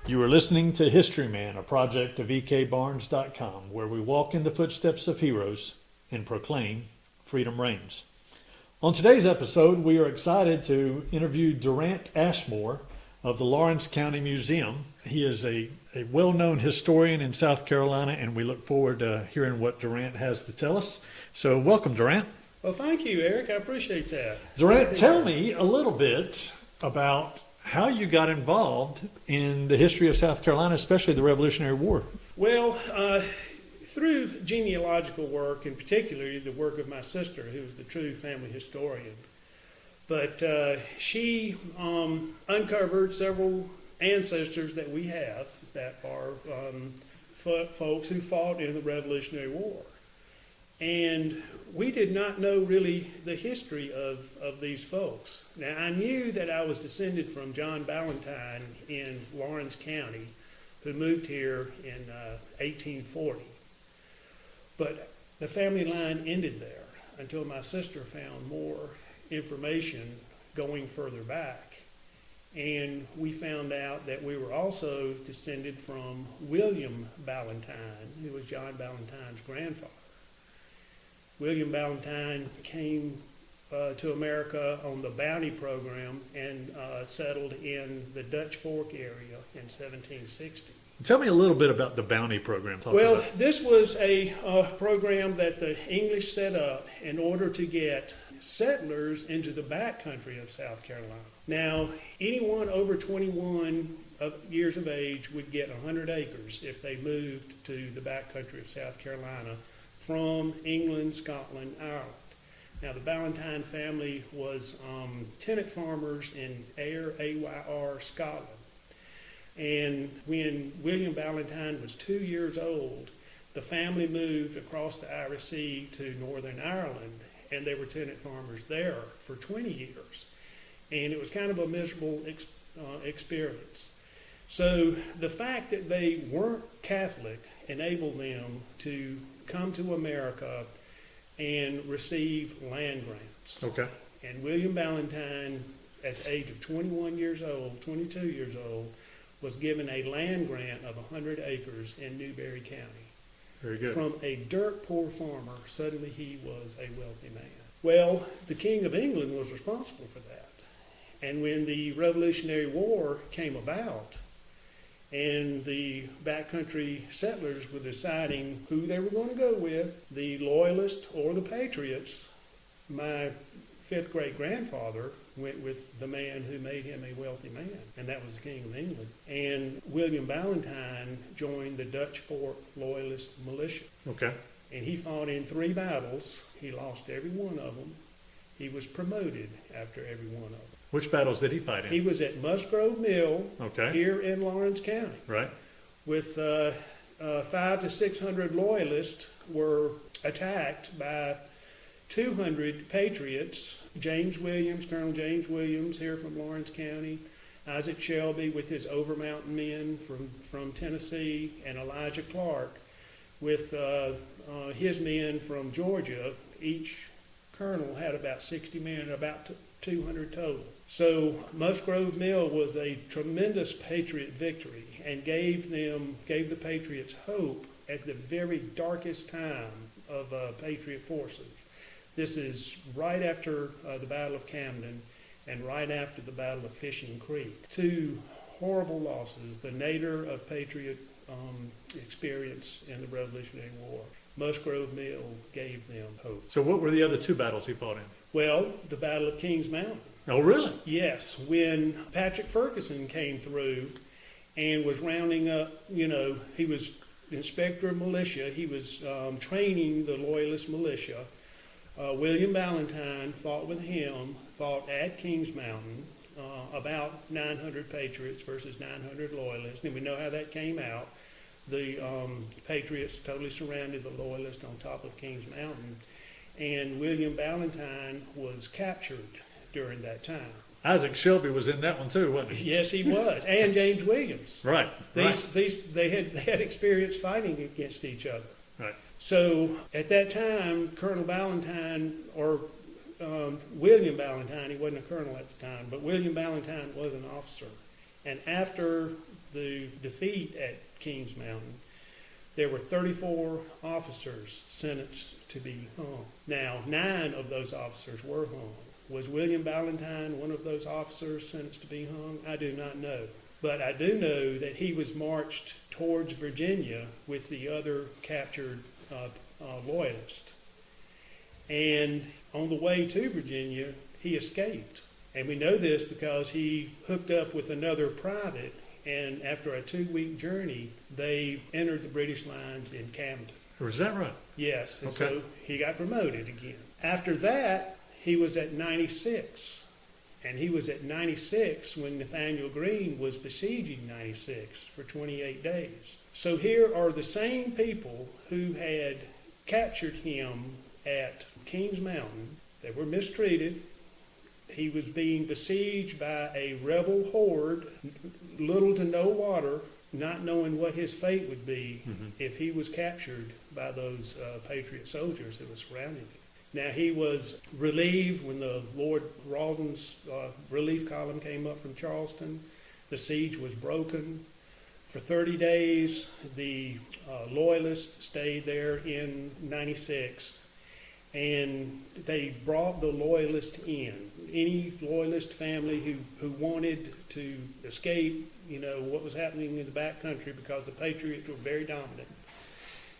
You are listening to Historyman, a project of ekbarnes.com, where we walk in the footsteps of heroes and proclaim freedom reigns. On today's episode, we are excited to interview Durant Ashmore of the Lawrence County Museum. He is a well-known historian in South Carolina, and we look forward to hearing what Durant has to tell us. So welcome, Durant. Well, thank you, Eric. I appreciate that. Durant, tell me a little bit about how you got involved in the history of South Carolina, especially the Revolutionary War. Well, through genealogical work, and particularly the work of my sister, who is the true family historian. But she uncovered several ancestors that we have that are folks who fought in the Revolutionary War. And we did not know really the history of these folks. Now, I knew that I was descended from John Ballantyne in Lawrence County, who moved here in 1840. But the family line ended there until my sister found more information going further back. And we found out that we were also descended from William Ballantyne, who was John Ballantyne's grandfather. William Ballantyne came to America on the bounty program and settled in the Dutch Fork area in 1760. Tell me a little bit about the bounty program. This was a program that the English set up in order to get settlers into the backcountry of South Carolina. Now, anyone over 21 years of age would get 100 acres if they moved to the backcountry of South Carolina from England, Scotland, Ireland. Now, the Ballantyne family was tenant farmers in Ayr, A-Y-R, Scotland. And when William Ballantyne was 2 years old, the family moved across the Irish Sea to Northern Ireland, and they were tenant farmers there for 20 years. And it was kind of a miserable experience. So the fact that they weren't Catholic enabled them to come to America and receive land grants. Okay. And William Ballantyne, at the age of 21 years old, 22 years old, was given a land grant of 100 acres in Newberry County. Very good. From a dirt poor farmer, suddenly he was a wealthy man. Well, the King of England was responsible for that. And when the Revolutionary War came about, and the backcountry settlers were deciding who they were going to go with, the Loyalists or the Patriots, my fifth great-grandfather went with the man who made him a wealthy man, and that was the King of England. And William Ballantyne joined the Dutch Fork Loyalist militia. Okay. And he fought in 3 battles. He lost every one of them. He was promoted after every one of them. Which battles did he fight in? He was at Musgrove Mill here in Lawrence County. Right. With 500 to 600 Loyalists were attacked by 200 Patriots. Colonel James Williams here from Lawrence County, Isaac Shelby with his Overmountain men from Tennessee, and Elijah Clark with his men from Georgia. Each colonel had about 60 men, about 200 total. So Musgrove Mill was a tremendous Patriot victory and gave the Patriots hope at the very darkest time of Patriot forces. This is right after the Battle of Camden and right after the Battle of Fishing Creek. 2 horrible losses, the nadir of Patriot experience in the Revolutionary War. Musgrove Mill gave them hope. So what were the other 2 battles he fought in? Well, the Battle of Kings Mountain. Oh, really? Yes, when Patrick Ferguson came through and was rounding up, he was inspector of militia. He was training the Loyalist militia. William Ballantyne fought with him, fought at Kings Mountain, about 900 Patriots versus 900 Loyalists. And we know how that came out. The Patriots totally surrounded the Loyalists on top of Kings Mountain. And William Ballantyne was captured during that time. Isaac Shelby was in that one too, wasn't he? Yes, he was, and James Williams. Right. They had experience fighting against each other. Right. So at that time, Colonel Ballantyne, or William Ballantyne, he wasn't a colonel at the time, but William Ballantyne was an officer. And after the defeat at Kings Mountain, there were 34 officers sentenced to be hung. Now, 9 of those officers were hung. Was William Ballantyne one of those officers sentenced to be hung? I do not know. But I do know that he was marched towards Virginia with the other captured loyalists. And on the way to Virginia, he escaped. And we know this because he hooked up with another private, and after a 2-week journey, they entered the British lines in Camden. Was that right? Yes, and Okay. so he got promoted again. After that, he was at 96. And he was at 96 when Nathaniel Greene was besieging 96 for 28 days. So here are the same people who had captured him at Kings Mountain. They were mistreated. He was being besieged by a rebel horde, little to no water, not knowing what his fate would be if he was captured by those Patriot soldiers that were surrounding him. Now, he was relieved when the Lord Rawdon's relief column came up from Charleston. The siege was broken. For 30 days, the Loyalists stayed there in 96, and they brought the Loyalists in. Any Loyalist family who wanted to escape, what was happening in the back country, because the Patriots were very dominant,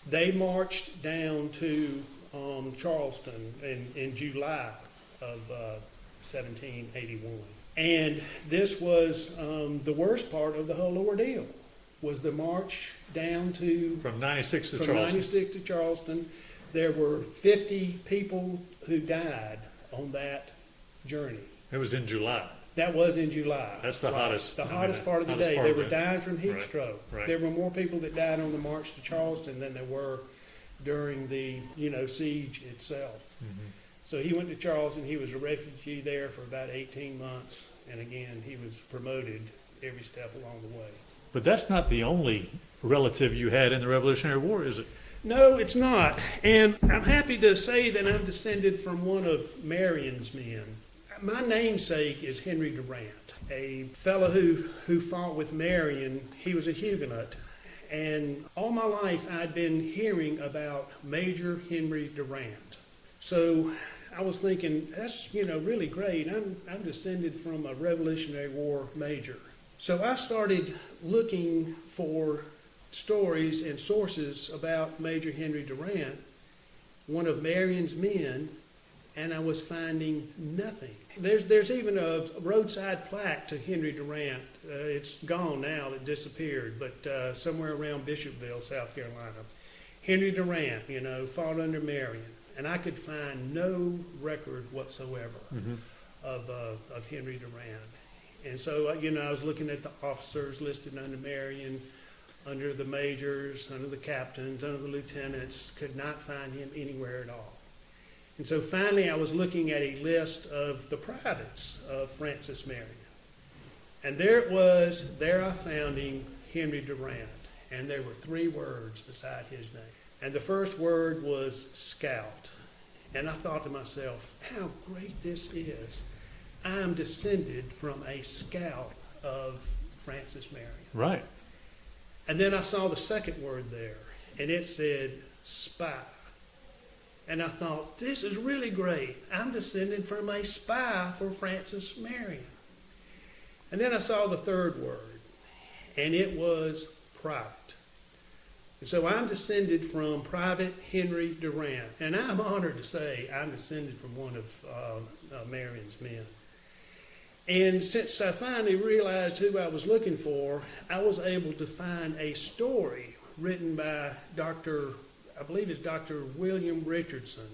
they marched down to Charleston in July of 1781. And this was the worst part of the whole ordeal, was the march down to... From 96 to from Charleston. 96 to Charleston. There were 50 people who died on that journey. It was in July. That was in July. That's the Right. hottest. The hottest part of the day. They were dying from heat Right. stroke. Right. There were more people that died on the march to Charleston than there were during the siege itself. So he went to Charleston. He was a refugee there for about 18 months, and again he was promoted every step along the way. But that's not the only relative you had in the Revolutionary War, is it? No, it's not. And I'm happy to say that I'm descended from one of Marion's men. My namesake is Henry Durant, a fellow who fought with Marion. He was a Huguenot. And all my life I'd been hearing about Major Henry Durant. So I was thinking, that's, really great. I'm descended from a Revolutionary War major. So I started looking for stories and sources about Major Henry Durant, one of Marion's men, and I was finding nothing. There's even a roadside plaque to Henry Durant. It's gone now, it disappeared, but somewhere around Bishopville, South Carolina. Henry Durant, fought under Marion, and I could find no record whatsoever of Henry Durant. And so, I was looking at the officers listed under Marion, under the majors, under the captains, under the lieutenants, could not find him anywhere at all. And so finally I was looking at a list of the privates of Francis Marion. And there it was, there I found him, Henry Durant. And there were 3 words beside his name. And the first word was scout. And I thought to myself, how great this is. I am descended from a scout of Francis Marion. Right. And then I saw the second word there, and it said spy. And I thought, this is really great. I'm descended from a spy for Francis Marion. And then I saw the third word, and it was private. And so I'm descended from Private Henry Durant. And I'm honored to say I'm descended from one of Marion's men. And since I finally realized who I was looking for, I was able to find a story written by I believe it's Dr. William Richardson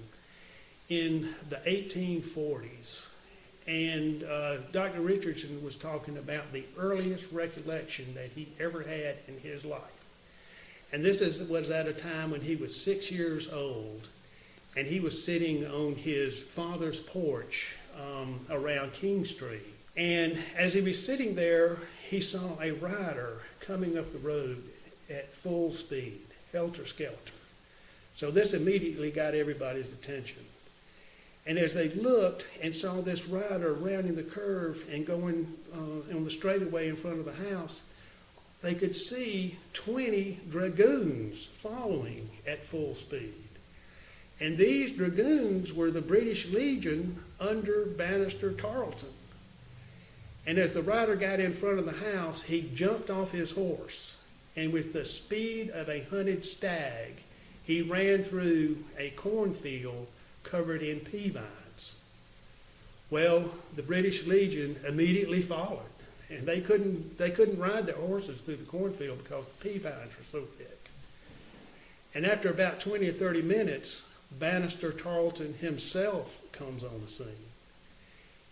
in the 1840s. And Dr. Richardson was talking about the earliest recollection that he ever had in his life. And this was at a time when he was 6 years old, and he was sitting on his father's porch around King Street. And as he was sitting there, he saw a rider coming up the road at full speed, helter-skelter. So this immediately got everybody's attention. And as they looked and saw this rider rounding the curve and going on the straightaway in front of the house, they could see 20 dragoons following at full speed. And these dragoons were the British Legion under Bannister Tarleton. And as the rider got in front of the house, he jumped off his horse, and with the speed of a hunted stag, he ran through a cornfield covered in pea vines. Well, the British Legion immediately followed, and they couldn't ride their horses through the cornfield because the pea vines were so thick. And after about 20 or 30 minutes, Bannister Tarleton himself comes on the scene.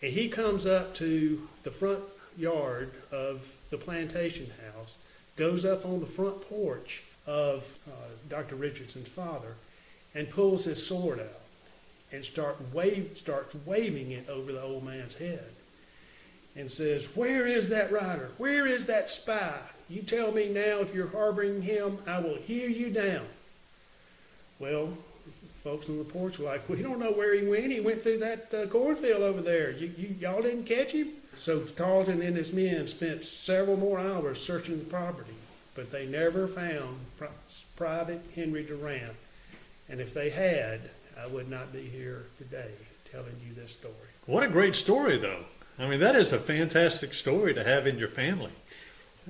And he comes up to the front yard of the plantation house, goes up on the front porch of Dr. Richardson's father, and pulls his sword out and starts waving it over the old man's head and says, "Where is that rider? Where is that spy? You tell me now if you're harboring him, I will hew you down." Well, folks on the porch were like, "We don't know where he went. He went through that cornfield over there. Y'all didn't catch him?" So Tarleton and his men spent several more hours searching the property, but they never found Private Henry Durant. And if they had, I would not be here today telling you this story. What a great story, though. I mean, that is a fantastic story to have in your family.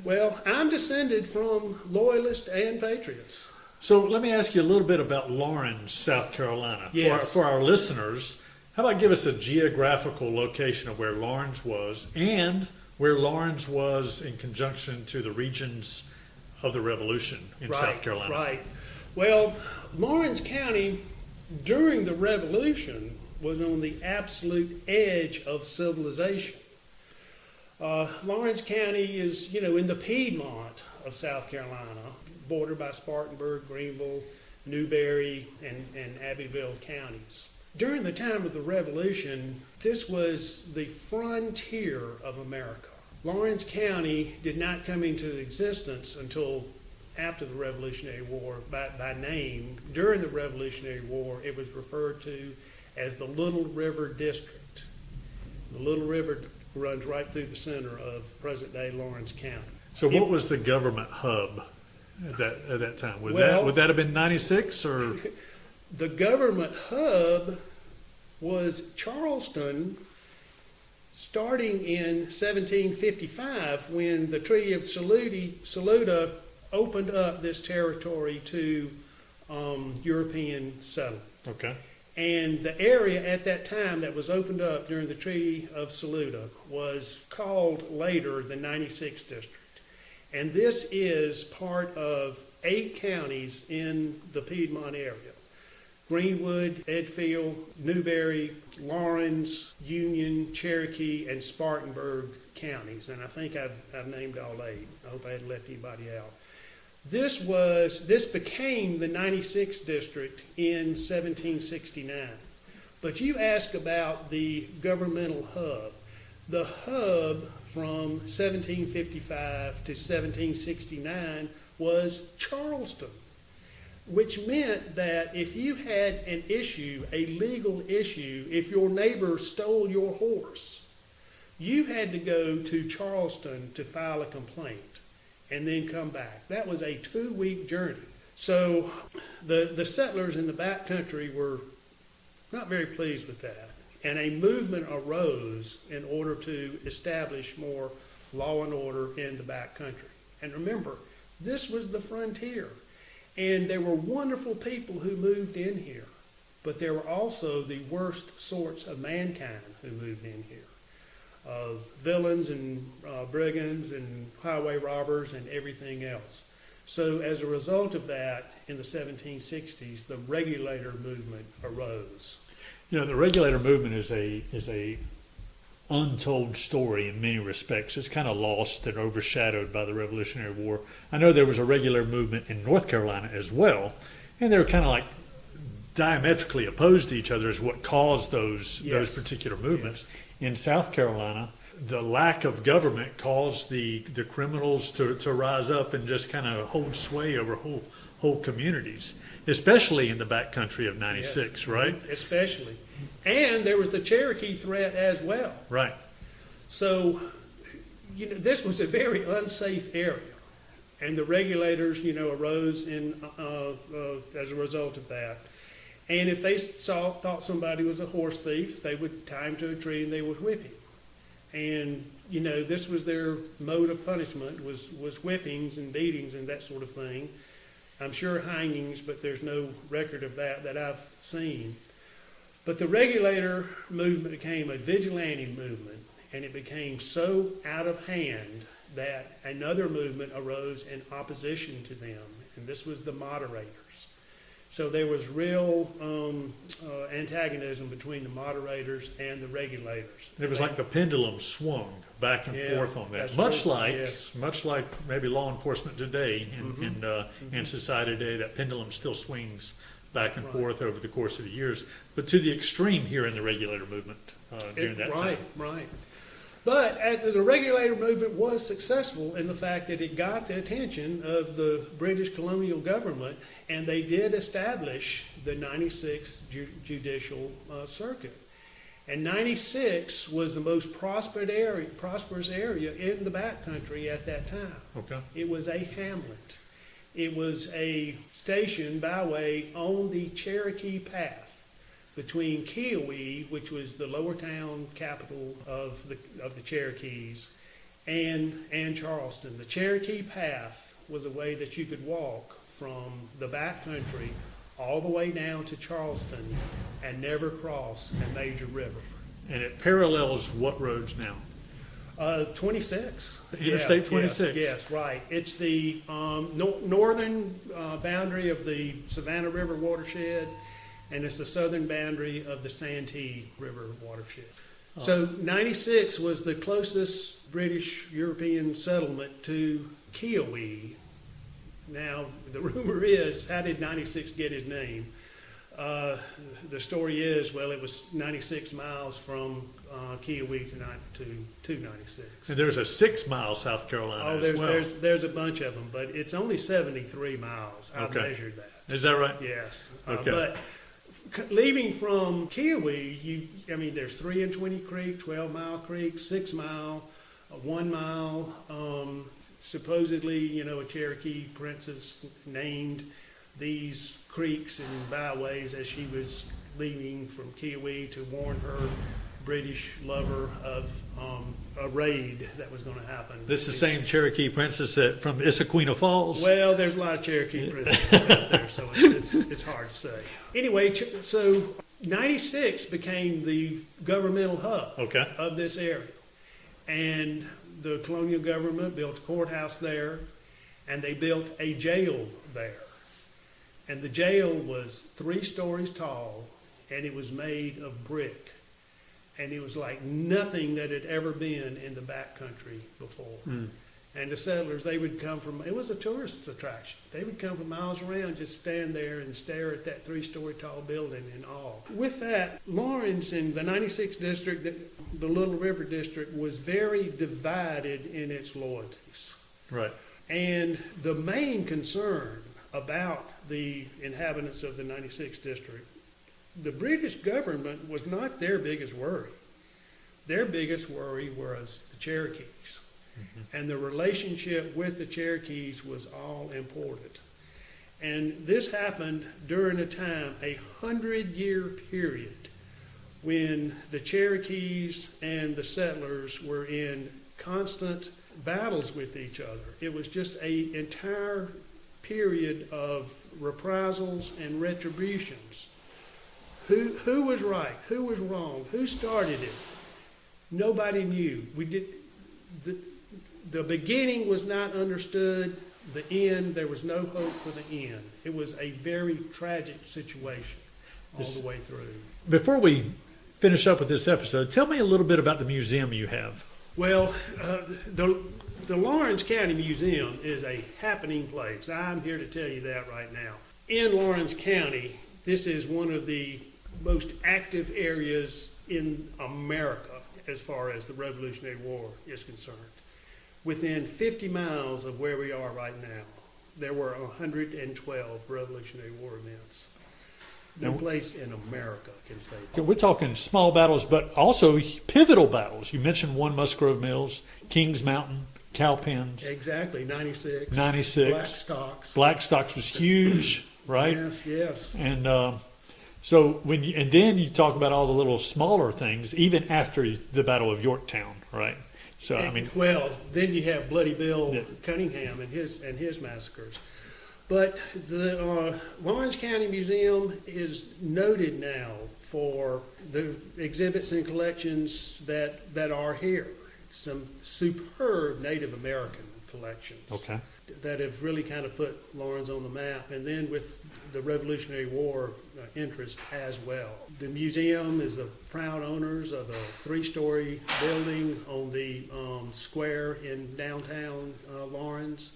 Well, I'm descended from loyalists and patriots. So let me ask you a little bit about Lawrence, South Carolina. Yes. For our listeners, how about give us a geographical location of where Lawrence was and where Lawrence was in conjunction to the regions of the Revolution in South Carolina? Right. Well, Lawrence County during the Revolution was on the absolute edge of civilization. Lawrence County is, in the Piedmont of South Carolina, bordered by Spartanburg, Greenville, Newberry, and Abbeville counties. During the time of the Revolution, this was the frontier of America. Lawrence County did not come into existence until after the Revolutionary War by name. During the Revolutionary War, it was referred to as the Little River District. The Little River runs right through the center of present-day Lawrence County. So what was the government hub at that time? Would that have been 96 or? The government hub was Charleston, starting in 1755 when the Treaty of Saluda opened up this territory to European settlement. Okay. And the area at that time that was opened up during the Treaty of Saluda was called later the 96th District. And this is part of 8 counties in the Piedmont area: Greenwood, Edfield, Newberry, Lawrence, Union, Cherokee, and Spartanburg counties. And I think I've named all 8. I hope I hadn't left anybody out. This became the 96th District in 1769. But you ask about the governmental hub. The hub from 1755 to 1769 was Charleston, which meant that if you had an issue, a legal issue, if your neighbor stole your horse, you had to go to Charleston to file a complaint and then come back. That was a 2-week journey. So the settlers in the back country were not very pleased with that. And a movement arose in order to establish more law and order in the back country. And remember, this was the frontier. And there were wonderful people who moved in here. But there were also the worst sorts of mankind who moved in here. Villains and brigands and highway robbers and everything else. So as a result of that, in the 1760s, the regulator movement arose. The regulator movement is a untold story in many respects. It's kind of lost and overshadowed by the Revolutionary War. I know there was a regular movement in North Carolina as well, and they were kind of like diametrically opposed to each other is what caused those particular movements. Yes. In South Carolina, the lack of government caused the criminals to rise up and just kind of hold sway over whole communities, especially in the backcountry of 96, yes. Right? Especially. And there was the Cherokee threat as well. Right. So, this was a very unsafe area. And the regulators, arose as a result of that. And if they thought somebody was a horse thief, they would tie him to a tree and they would whip him. And, this was their mode of punishment, was whippings and beatings and that sort of thing. I'm sure hangings, but there's no record of that I've seen. But the regulator movement became a vigilante movement, and it became so out of hand that another movement arose in opposition to them, and this was the moderators. So there was real antagonism between the moderators and the regulators. It was like the pendulum swung back and forth on that, much like maybe law enforcement today in society today. That pendulum still swings back and forth over the course of the years, but to the extreme here in the regulator movement during that time. Right. But the regulator movement was successful in the fact that it got the attention of the British colonial government, and they did establish the 96th Judicial Circuit. And 96 was the most prosperous area in the backcountry at that time. Okay. It was a hamlet. It was a station byway on the Cherokee Path between Kiowee, which was the lower town capital of the Cherokees, and Charleston. The Cherokee Path was a way that you could walk from the backcountry all the way down to Charleston and never cross a major river. And it parallels what roads now? 26. Interstate 26. Yes, right. It's the northern boundary of the Savannah River watershed, and it's the southern boundary of the Santee River watershed. So 96 was the closest British European settlement to Kiowee. Now, the rumor is, how did 96 get his name? The story is, well, it was 96 miles from Kiowee to 96. And there's a 6 mile South Carolina as well. There's a bunch of them, but it's only 73 miles. I measured that. Is that right? Yes. Okay. But leaving from Kiowee, there's 3 and 20 Creek, 12 Mile Creek, 6 Mile, 1 mile. Supposedly, a Cherokee princess named these creeks and byways as she was leaving from Kiowee to warn her British lover of a raid that was going to happen. This is the same Cherokee princess that from Issaquah Falls? Well, there's a lot of Cherokee princesses out there, so it's hard to say. Anyway, so 96 became the governmental hub of this area. And the colonial government built a courthouse there, and they built a jail there. And the jail was 3 stories tall, and it was made of brick. And it was like nothing that had ever been in the backcountry before. And the settlers, they would come from, it was a tourist attraction. They would come from miles around, just stand there and stare at that 3-story tall building in awe. With that, Lawrence in the 96th district, the Little River district, was very divided in its loyalties. Right. And the main concern about the inhabitants of the 96th district, the British government was not their biggest worry. Their biggest worry was the Cherokees. And the relationship with the Cherokees was all important. And this happened during a time, a 100-year period, when the Cherokees and the settlers were in constant battles with each other. It was just an entire period of reprisals and retributions. Who was right? Who was wrong? Who started it? Nobody knew. The beginning was not understood. The end, there was no hope for the end. It was a very tragic situation all the way through. Before we finish up with this episode, tell me a little bit about the museum you have. Well, the Lawrence County Museum is a happening place. I'm here to tell you that right now. In Lawrence County, this is one of the most active areas in America as far as the Revolutionary War is concerned. Within 50 miles of where we are right now, there were 112 Revolutionary War events. No place in America can say that. We're talking small battles, but also pivotal battles. You mentioned one Musgrove Mills, Kings Mountain, cow pens. Exactly, 96. 96. Black stocks. Black stocks was huge, right? Yes, yes. And so and then you talk about all the little smaller things, even after the Battle of Yorktown, right? So I mean, well, then you have Bloody Bill Yeah. Cunningham and his massacres. But the Lawrence County Museum is noted now for the exhibits and collections that are here. Some superb Native American collections okay, that have really kind of put Lawrence on the map. And then with the Revolutionary War interest as well. The museum is the proud owners of a 3-story building on the square in downtown Lawrence.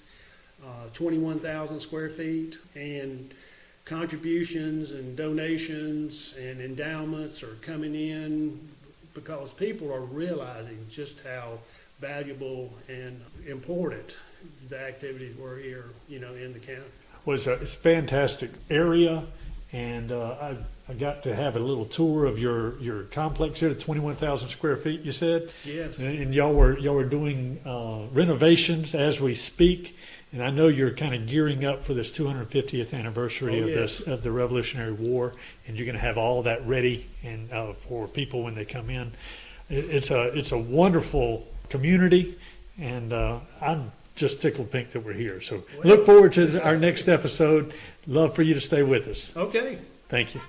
21,000 square feet, and contributions and donations and endowments are coming in because people are realizing just how valuable and important the activities were here, in the county. well, it's a fantastic area, and I got to have a little tour of your complex here, the 21,000 square feet. You said, Yes. and y'all were doing renovations as we speak. And I know you're kind of gearing up for this 250th anniversary of the Revolutionary War, and you're going to have all that ready and for people when they come in. It's a wonderful community, and I'm just tickled pink that we're here. So look forward to our next episode. Love for you to stay with us. Okay. Thank you.